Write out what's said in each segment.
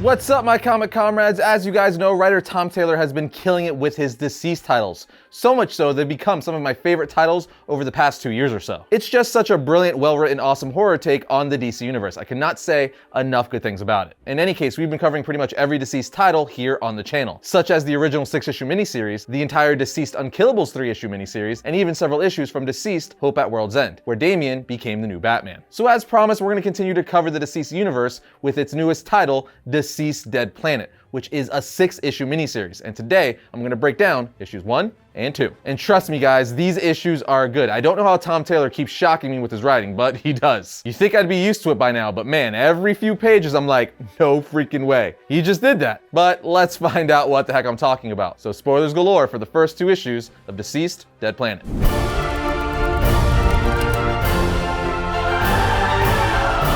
What's up, my comic comrades? As you guys know, writer Tom Taylor has been killing it with his DCeased titles. So much so, they've become some of my favorite titles over the past 2 years or so. It's just such a brilliant, well-written, awesome horror take on the DC universe. I cannot say enough good things about it. In any case, we've been covering pretty much every DCeased title here on the channel, such as the original 6-issue miniseries, the entire DCeased Unkillables 3-issue miniseries, and even several issues from DCeased Hope at World's End, where Damian became the new Batman. So as promised, we're going to continue to cover the DCeased universe with its newest title, DCeased Dead Planet, which is a 6-issue miniseries. And today, I'm going to break down issues 1 and 2. And trust me guys, these issues are good. I don't know how Tom Taylor keeps shocking me with his writing, but he does. You think I'd be used to it by now, but man, every few pages I'm like, no freaking way. He just did that. But let's find out what the heck I'm talking about. So spoilers galore for the first 2 issues of DCeased Dead Planet.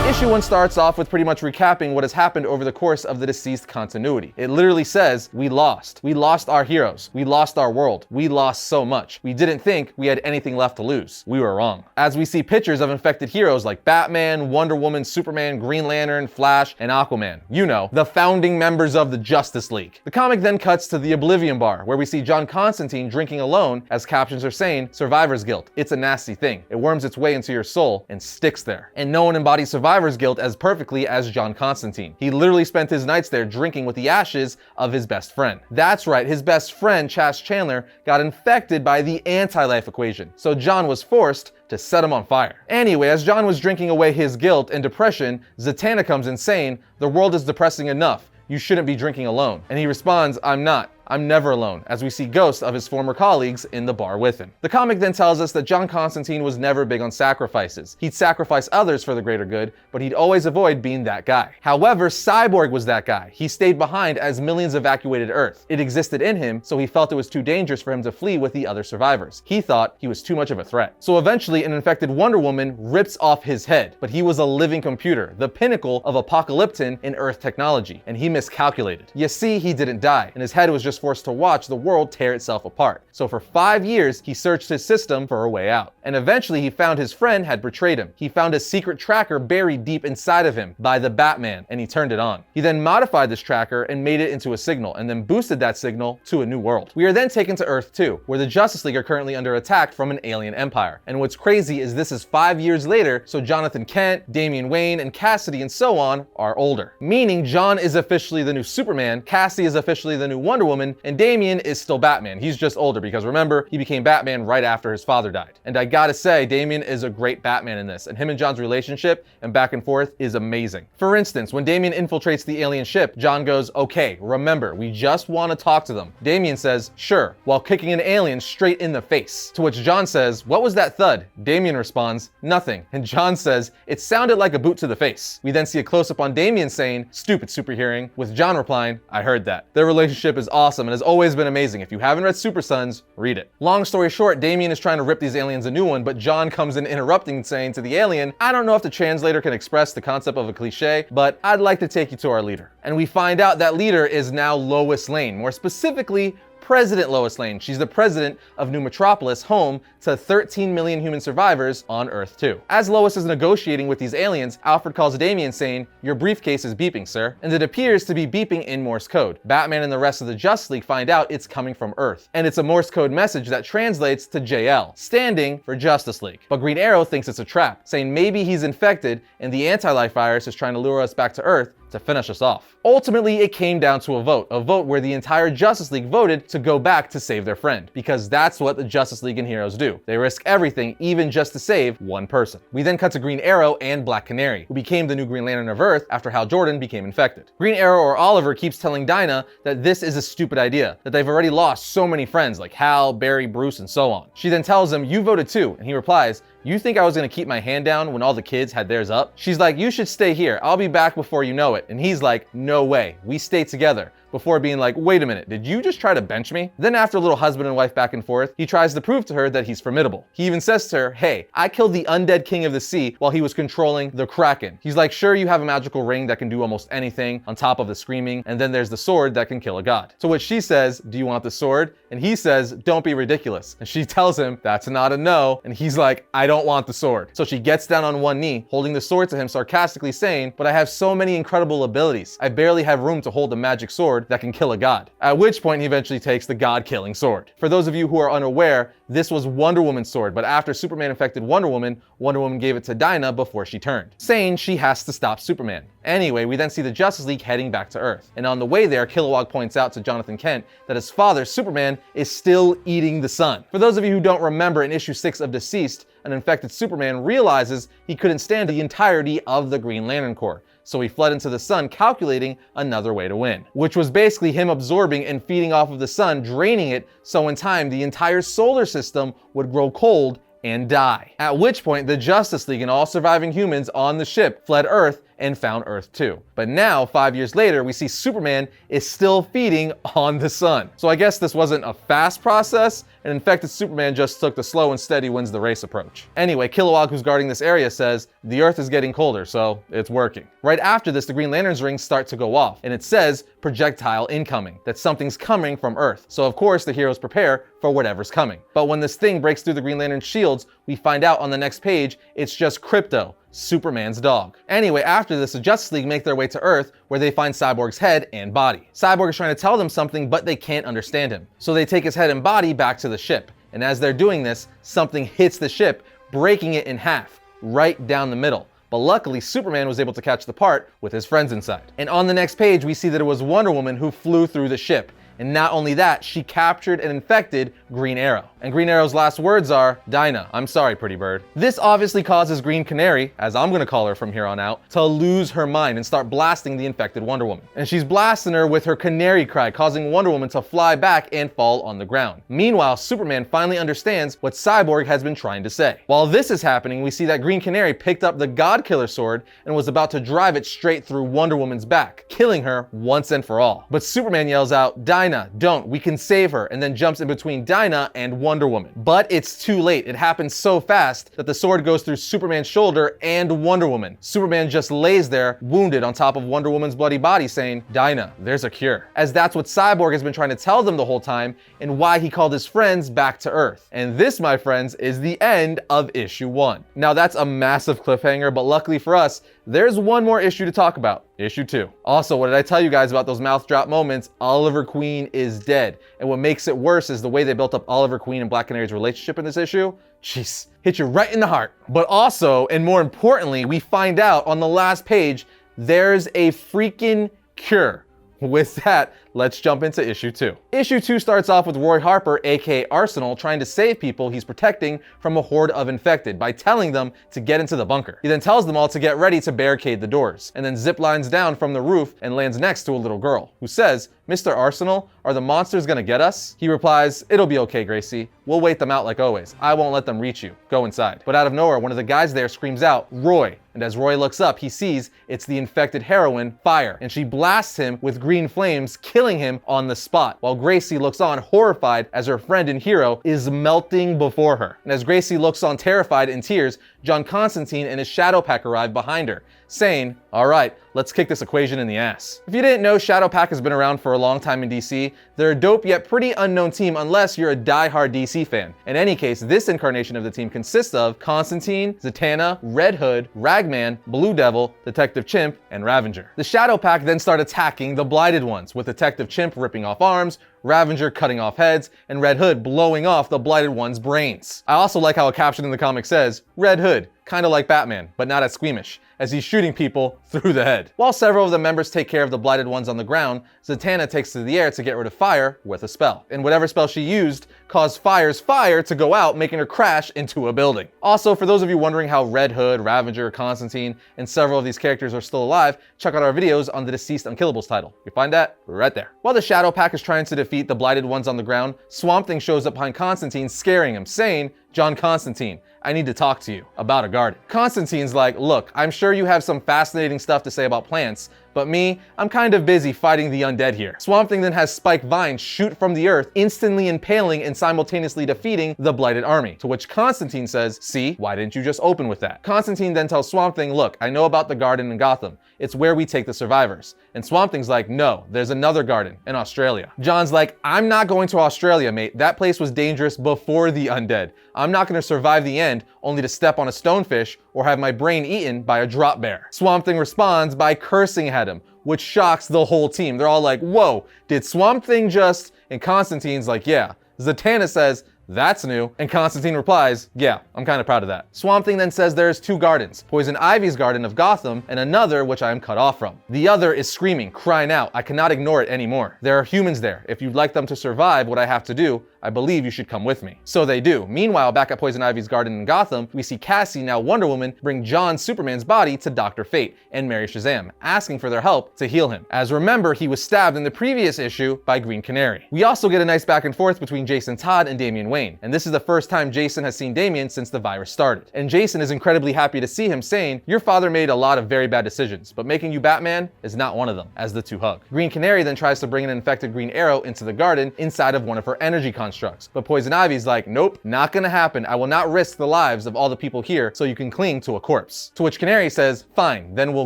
Issue 1 starts off with pretty much recapping what has happened over the course of the DCeased continuity. It literally says, we lost. We lost our heroes. We lost our world. We lost so much. We didn't think we had anything left to lose. We were wrong. As we see pictures of infected heroes like Batman, Wonder Woman, Superman, Green Lantern, Flash, and Aquaman. You know, the founding members of the Justice League. The comic then cuts to the Oblivion Bar, where we see John Constantine drinking alone, as captions are saying, survivor's guilt. It's a nasty thing. It worms its way into your soul and sticks there. And no one embodies survivor's guilt as perfectly as John Constantine. He literally spent his nights there drinking with the ashes of his best friend. That's right, his best friend, Chas Chandler, got infected by the anti-life equation. So John was forced to set him on fire. Anyway, as John was drinking away his guilt and depression, Zatanna comes in saying, the world is depressing enough. You shouldn't be drinking alone. And he responds, I'm not. I'm never alone, as we see ghosts of his former colleagues in the bar with him. The comic then tells us that John Constantine was never big on sacrifices. He'd sacrifice others for the greater good, but he'd always avoid being that guy. However, Cyborg was that guy. He stayed behind as millions evacuated Earth. It existed in him, so he felt it was too dangerous for him to flee with the other survivors. He thought he was too much of a threat. So eventually, an infected Wonder Woman rips off his head, but he was a living computer, the pinnacle of Apocalypton in Earth technology, and he miscalculated. You see, he didn't die, and his head was just forced to watch the world tear itself apart. So for 5 years, he searched his system for a way out. And eventually he found his friend had betrayed him. He found a secret tracker buried deep inside of him by the Batman, and he turned it on. He then modified this tracker and made it into a signal, and then boosted that signal to a new world. We are then taken to Earth 2, where the Justice League are currently under attack from an alien empire. And what's crazy is this is 5 years later, so Jonathan Kent, Damian Wayne, and Cassidy and so on are older. Meaning John is officially the new Superman, Cassie is officially the new Wonder Woman, and Damian is still Batman. He's just older because remember, he became Batman right after his father died. And I gotta say, Damian is a great Batman in this, and him and John's relationship and back and forth is amazing. For instance, when Damian infiltrates the alien ship, John goes, okay, remember, we just want to talk to them. Damian says, sure, while kicking an alien straight in the face. To which John says, what was that thud? Damian responds, nothing. And John says, it sounded like a boot to the face. We then see a close-up on Damian saying, stupid super hearing, with John replying, I heard that. Their relationship is awesome and has always been amazing. If you haven't read Super Sons, read it. Long story short, Damian is trying to rip these aliens a new one, but John comes in interrupting, saying to the alien, I don't know if the translator can express the concept of a cliche, but I'd like to take you to our leader. And we find out that leader is now Lois Lane, more specifically, President Lois Lane. She's the president of New Metropolis, home to 13 million human survivors on Earth 2. As Lois is negotiating with these aliens, Alfred calls Damian saying, your briefcase is beeping, sir. And it appears to be beeping in Morse code. Batman and the rest of the Justice League find out it's coming from Earth. And it's a Morse code message that translates to JL, standing for Justice League. But Green Arrow thinks it's a trap, saying maybe he's infected and the anti-life virus is trying to lure us back to Earth to finish us off. Ultimately, it came down to a vote where the entire Justice League voted to go back to save their friend, because that's what the Justice League and heroes do. They risk everything, even just to save one person. We then cut to Green Arrow and Black Canary, who became the new Green Lantern of Earth after Hal Jordan became infected. Green Arrow, or Oliver, keeps telling Dinah that this is a stupid idea, that they've already lost so many friends like Hal, Barry, Bruce, and so on. She then tells him, you voted too, and he replies, you think I was gonna keep my hand down when all the kids had theirs up? She's like, you should stay here. I'll be back before you know it. And he's like, no way. We stay together. before being like, wait a minute, did you just try to bench me? Then after a little husband and wife back and forth, he tries to prove to her that he's formidable. He even says to her, hey, I killed the undead king of the sea while he was controlling the Kraken. He's like, sure, you have a magical ring that can do almost anything on top of the screaming, and then there's the sword that can kill a god. To which she says, do you want the sword? And he says, don't be ridiculous. And she tells him, that's not a no. And he's like, I don't want the sword. So she gets down on one knee, holding the sword to him, sarcastically saying, but I have so many incredible abilities. I barely have room to hold a magic sword that can kill a god. At which point he eventually takes the god-killing sword. For those of you who are unaware, this was Wonder Woman's sword, but after Superman infected Wonder Woman, Wonder Woman gave it to Dinah before she turned, saying she has to stop Superman. Anyway, we then see the Justice League heading back to Earth. And on the way there, Kilowog points out to Jonathan Kent that his father, Superman, is still eating the sun. For those of you who don't remember, in issue 6 of Deceased, an infected Superman realizes he couldn't stand the entirety of the Green Lantern Corps. So he fled into the sun, calculating another way to win, which was basically him absorbing and feeding off of the sun, draining it, so in time the entire solar system would grow cold and die. At which point the Justice League and all surviving humans on the ship fled Earth and found Earth 2. But now, 5 years later, we see Superman is still feeding on the sun. So I guess this wasn't a fast process, and infected Superman just took the slow and steady wins the race approach. Anyway, Kilowog, who's guarding this area, says, the Earth is getting colder, so it's working. Right after this, the Green Lantern's rings start to go off, and it says, projectile incoming, that something's coming from Earth. So of course, the heroes prepare for whatever's coming. But when this thing breaks through the Green Lantern's shields, we find out on the next page, it's just Krypto, Superman's dog. Anyway, after this, the Justice League make their way to Earth, where they find Cyborg's head and body. Cyborg is trying to tell them something, but they can't understand him. So they take his head and body back to the ship. And as they're doing this, something hits the ship, breaking it in half, right down the middle. But luckily, Superman was able to catch the part with his friends inside. And on the next page, we see that it was Wonder Woman who flew through the ship. And not only that, she captured and infected Green Arrow. And Green Arrow's last words are, Dinah, I'm sorry, pretty bird. This obviously causes Green Canary, as I'm gonna call her from here on out, to lose her mind and start blasting the infected Wonder Woman. And she's blasting her with her canary cry, causing Wonder Woman to fly back and fall on the ground. Meanwhile, Superman finally understands what Cyborg has been trying to say. While this is happening, we see that Green Canary picked up the God Killer sword and was about to drive it straight through Wonder Woman's back, killing her once and for all. But Superman yells out, Dinah, don't, we can save her, and then jumps in between Dinah and Wonder Woman. But it's too late. It happens so fast that the sword goes through Superman's shoulder and Wonder Woman. Superman just lays there, wounded on top of Wonder Woman's bloody body, saying, Dinah, there's a cure. As that's what Cyborg has been trying to tell them the whole time, and why he called his friends back to Earth. And this, my friends, is the end of issue 1. Now that's a massive cliffhanger, but luckily for us, there's one more issue to talk about. Issue 2. Also, what did I tell you guys about those mouth drop moments? Oliver Queen is dead. And what makes it worse is the way they built up Oliver Queen and Black Canary's relationship in this issue. Jeez, hit you right in the heart. But also, and more importantly, we find out on the last page, there's a freaking cure. With that, let's jump into issue 2. Issue 2 starts off with Roy Harper, aka Arsenal, trying to save people he's protecting from a horde of infected by telling them to get into the bunker. He then tells them all to get ready to barricade the doors, and then zip lines down from the roof and lands next to a little girl, who says, Mr. Arsenal, are the monsters gonna get us? He replies, it'll be okay, Gracie. We'll wait them out like always. I won't let them reach you. Go inside. But out of nowhere, one of the guys there screams out, Roy. And as Roy looks up, he sees it's the infected heroine, Fire. And she blasts him with green flames, killing him on the spot, while Gracie looks on horrified as her friend and hero is melting before her. And as Gracie looks on terrified in tears, John Constantine and his Shadow Pack arrive behind her, saying, all right, let's kick this equation in the ass. If you didn't know, Shadow Pack has been around for a long time in DC. They're a dope yet pretty unknown team unless you're a die-hard DC fan. In any case, this incarnation of the team consists of Constantine, Zatanna, Red Hood, Ragman, Blue Devil, Detective Chimp, and Ravager. The Shadow Pack then start attacking the Blighted Ones, with Detective Chimp ripping off arms, Ravager cutting off heads, and Red Hood blowing off the Blighted One's brains. I also like how a caption in the comic says, Red Hood, kinda like Batman, but not as squeamish, as he's shooting people through the head. While several of the members take care of the Blighted Ones on the ground, Zatanna takes to the air to get rid of Fire with a spell. And whatever spell she used caused Fire's fire to go out, making her crash into a building. Also, for those of you wondering how Red Hood, Ravager, Constantine, and several of these characters are still alive, check out our videos on the Deceased Unkillables title. You find that right there. While the Shadow Pack is trying to defeat the Blighted Ones on the ground, Swamp Thing shows up behind Constantine, scaring him, saying, John Constantine, I need to talk to you about a garden. Constantine's like, look, I'm sure you have some fascinating stuff to say about plants, But me, I'm kind of busy fighting the undead here. Swamp Thing then has Spike Vines shoot from the earth, instantly impaling and simultaneously defeating the Blighted army. To which Constantine says, see, why didn't you just open with that? Constantine then tells Swamp Thing, look, I know about the garden in Gotham. It's where we take the survivors. And Swamp Thing's like, no, there's another garden in Australia. John's like, I'm not going to Australia, mate. That place was dangerous before the undead. I'm not going to survive the end only to step on a stonefish or have my brain eaten by a drop bear. Swamp Thing responds by cursing at him, which shocks the whole team. They're all like, whoa, did Swamp Thing just... And Constantine's like, yeah. Zatanna says, that's new. And Constantine replies, yeah, I'm kind of proud of that. Swamp Thing then says there's two gardens, Poison Ivy's garden of Gotham and another which I am cut off from. The other is screaming, crying out, I cannot ignore it anymore. There are humans there. If you'd like them to survive what I have to do, I believe you should come with me. So they do. Meanwhile, back at Poison Ivy's garden in Gotham, we see Cassie, now Wonder Woman, bring John Superman's body to Dr. Fate and Mary Shazam, asking for their help to heal him. As remember, he was stabbed in the previous issue by Green Canary. We also get a nice back and forth between Jason Todd and Damian Wayne, and this is the first time Jason has seen Damian since the virus started. And Jason is incredibly happy to see him, saying, your father made a lot of very bad decisions, but making you Batman is not one of them, as the two hug. Green Canary then tries to bring an infected Green Arrow into the garden inside of one of her energy constructs, but Poison Ivy's like, nope, not gonna happen. I will not risk the lives of all the people here so you can cling to a corpse. To which Canary says, fine, then we'll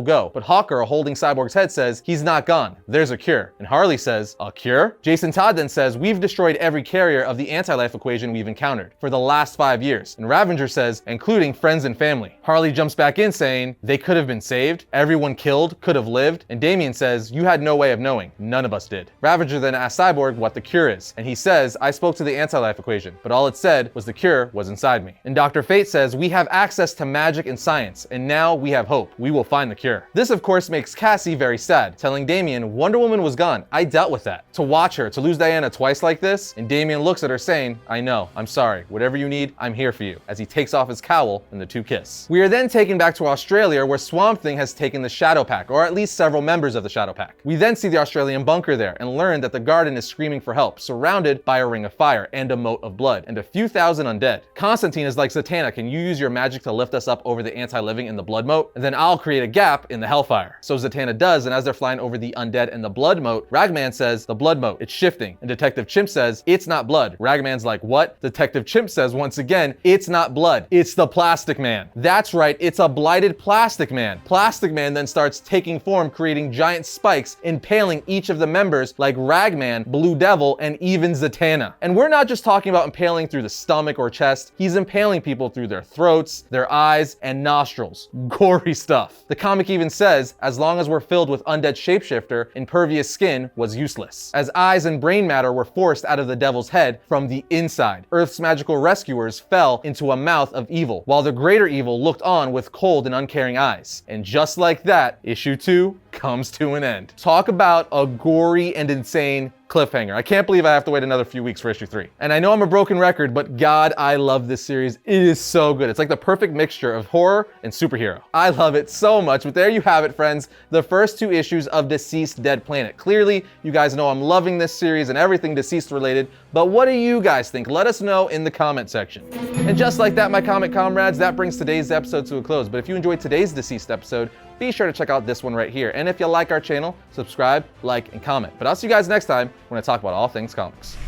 go. But Hawker, holding Cyborg's head, says, he's not gone. There's a cure. And Harley says, a cure? Jason Todd then says, we've destroyed every carrier of the anti-life equation we've encountered for the last 5 years. And Ravager says, including friends and family. Harley jumps back in saying, they could have been saved. Everyone killed could have lived. And Damian says, you had no way of knowing. None of us did. Ravager then asks Cyborg what the cure is. And he says, I spoke to the anti-life equation, but all it said was the cure was inside me. And Dr. Fate says, we have access to magic and science, and now we have hope. We will find the cure. This of course makes Cassie very sad, telling Damian, Wonder Woman was gone. I dealt with that. To watch her, to lose Diana twice like this, and Damian looks at her saying, I know, I'm sorry. Whatever you need, I'm here for you, as he takes off his cowl and the two kiss. We are then taken back to Australia, where Swamp Thing has taken the Shadow Pack, or at least several members of the Shadow Pack. We then see the Australian bunker there and learn that the garden is screaming for help, surrounded by a ring of fire and a moat of blood, and a few thousand undead. Constantine is like, Zatanna, can you use your magic to lift us up over the anti-living in the blood moat? And then I'll create a gap in the hellfire. So Zatanna does, and as they're flying over the undead and the blood moat, Ragman says, the blood moat, it's shifting. And Detective Chimp says, it's not blood. Ragman's like, what? Detective Chimp says once again, it's not blood. It's the Plastic Man. That's right, it's a blighted Plastic Man. Plastic Man then starts taking form, creating giant spikes, impaling each of the members like Ragman, Blue Devil, and even Zatanna. And we're not just talking about impaling through the stomach or chest, he's impaling people through their throats, their eyes, and nostrils. Gory stuff. The comic even says, as long as we're filled with undead shapeshifter, impervious skin was useless, as eyes and brain matter were forced out of the devil's head from the inside. Earth's magical rescuers fell into a mouth of evil, while the greater evil looked on with cold and uncaring eyes. And just like that, issue 2 comes to an end. Talk about a gory and insane cliffhanger. I can't believe I have to wait another few weeks for issue 3. And I know I'm a broken record, but God, I love this series. It is so good. It's like the perfect mixture of horror and superhero. I love it so much, but there you have it, friends. The first 2 issues of Deceased Dead Planet. Clearly, you guys know I'm loving this series and everything Deceased related, but what do you guys think? Let us know in the comment section. And just like that, my comic comrades, that brings today's episode to a close. But if you enjoyed today's Deceased episode, be sure to check out this one right here. And if you like our channel, subscribe, like, and comment. But I'll see you guys next time when I talk about all things comics.